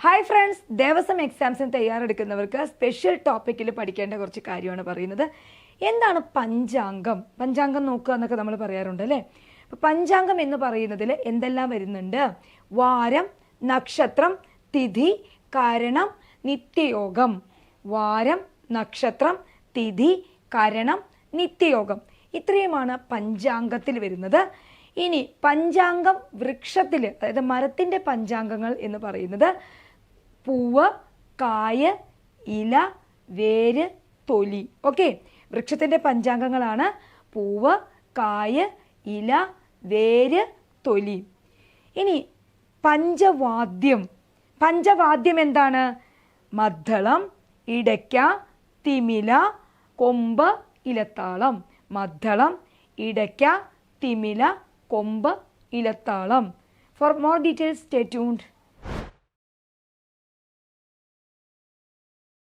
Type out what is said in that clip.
Hi friends, Devaswom എക്സാംസിന് തയ്യാറെടുക്കുന്നവർക്ക് special ടോപ്പിക്കിൽ പഠിക്കേണ്ട കുറച്ച് കാര്യമാണ് പറയുന്നത്. എന്താണ് പഞ്ചാംഗം? പഞ്ചാംഗം നോക്കുക എന്നൊക്കെ നമ്മൾ പറയാറുണ്ട് അല്ലേ. അപ്പോൾ പഞ്ചാംഗം എന്ന് പറയുന്നതിൽ എന്തെല്ലാം വരുന്നുണ്ട്? വാരം, നക്ഷത്രം, തിഥി, കരണം, നിത്യയോഗം. വാരം, നക്ഷത്രം, തിഥി, കരണം, നിത്യയോഗം. ഇത്രയുമാണ് പഞ്ചാംഗത്തിൽ വരുന്നത്. ഇനി പഞ്ചാംഗം വൃക്ഷത്തിൽ, അതായത് മരത്തിൻ്റെ പഞ്ചാംഗങ്ങൾ എന്ന് പറയുന്നത് പൂവ്, കായ്, ഇല, വേര്, തൊലി. ഓക്കെ, വൃക്ഷത്തിൻ്റെ പഞ്ചാംഗങ്ങളാണ് പൂവ്, കായ്, ഇല, വേര്, തൊലി. ഇനി പഞ്ചവാദ്യം. പഞ്ചവാദ്യം എന്താണ്? മദ്ദളം, ഇടയ്ക്ക, തിമില, കൊമ്പ്, ഇലത്താളം. മദ്ദളം, ഇടയ്ക്ക, തിമില, കൊമ്പ്, ഇലത്താളം. For more details, stay tuned.